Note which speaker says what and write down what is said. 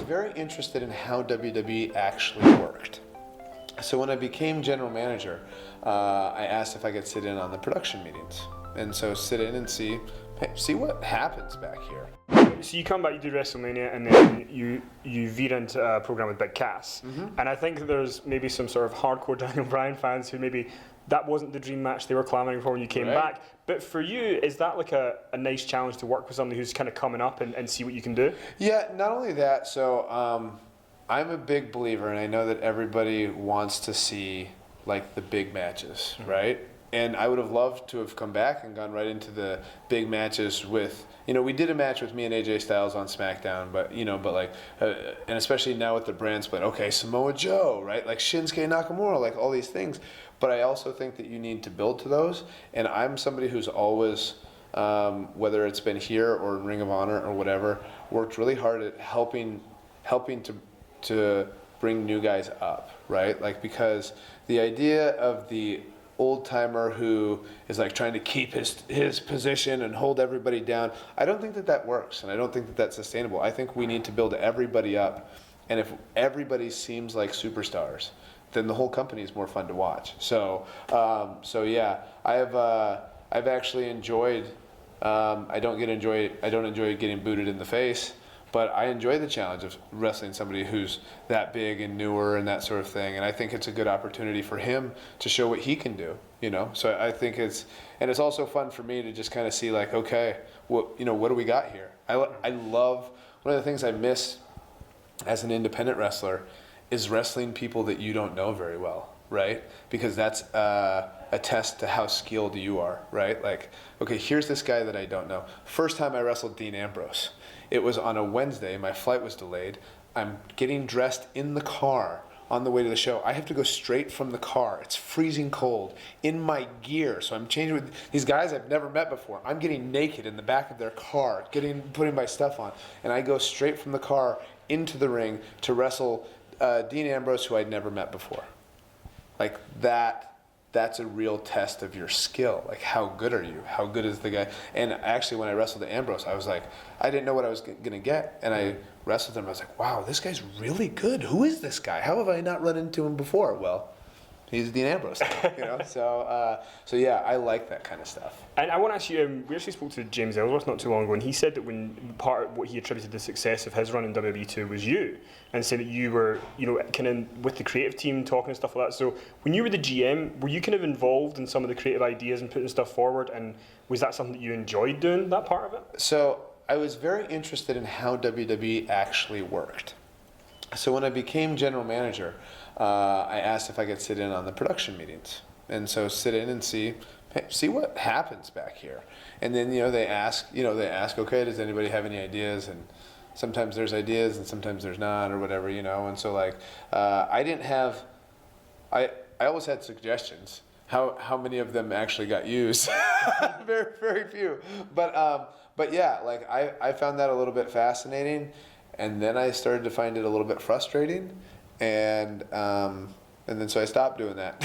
Speaker 1: very interested in how WWE actually worked. So when I became general manager, I asked if I could sit in on the production meetings. And so sit in and see what happens back here.
Speaker 2: So you come back, you do WrestleMania, and then you veer into a program with Big Cass.
Speaker 1: Mm-hmm.
Speaker 2: And I think there's maybe some sort of hardcore Daniel Bryan fans who maybe that wasn't the dream match they were clamoring for when you came back. But for you, is that like a nice challenge to work with somebody who's kind of coming up and see what you can do?
Speaker 1: Yeah, not only that, so I'm a big believer, and I know that everybody wants to see like the big matches, right? And I would have loved to have come back and gone right into the big matches with, we did a match with me and AJ Styles on SmackDown, but and especially now with the brand split, okay, Samoa Joe, right? Like Shinsuke Nakamura, like all these things. But I also think that you need to build to those. And I'm somebody who's always, whether it's been here or in Ring of Honor or whatever, worked really hard at helping to bring new guys up, right? Like, because the idea of the old timer who is like trying to keep his position and hold everybody down, I don't think that works, and I don't think that that's sustainable. I think we need to build everybody up, and if everybody seems like superstars, then the whole company is more fun to watch. So yeah, I've actually enjoyed. I don't enjoy getting booted in the face, but I enjoy the challenge of wrestling somebody who's that big and newer and that sort of thing. And I think it's a good opportunity for him to show what he can do, So I think it's also fun for me to just kind of see like, okay, what do we got here? I love, one of the things I miss as an independent wrestler is wrestling people that you don't know very well, right? Because that's a test to how skilled you are, right? Like, okay, here's this guy that I don't know. First time I wrestled Dean Ambrose. It was on a Wednesday. My flight was delayed. I'm getting dressed in the car on the way to the show. I have to go straight from the car. It's freezing cold in my gear. So I'm changing with these guys I've never met before. I'm getting naked in the back of their car, putting my stuff on. And I go straight from the car into the ring to wrestle Dean Ambrose, who I'd never met before. Like that's a real test of your skill. Like, how good are you? How good is the guy? And actually, when I wrestled Ambrose, I was like, I didn't know what I was going to get. And I wrestled him. I was like, wow, this guy's really good. Who is this guy? How have I not run into him before? Well, he's Dean Ambrose, So yeah, I like that kind of stuff.
Speaker 2: And I want to ask you, we actually spoke to James Ellsworth not too long ago, and he said that when part of what he attributed the success of his run in WWE to was you, and said that you were, kind of with the creative team talking and stuff like that. So when you were the GM, were you kind of involved in some of the creative ideas and putting stuff forward, and was that something that you enjoyed doing, that part of it?
Speaker 1: So I was very interested in how WWE actually worked. So when I became general manager, I asked if I could sit in on the production meetings. And so sit in and see what happens back here. And then, they ask, okay, does anybody have any ideas? And sometimes there's ideas and sometimes there's not, or whatever, And so I always had suggestions. How many of them actually got used? Very, very few. But yeah, like I found that a little bit fascinating. And then I started to find it a little bit frustrating. And then so I stopped doing that.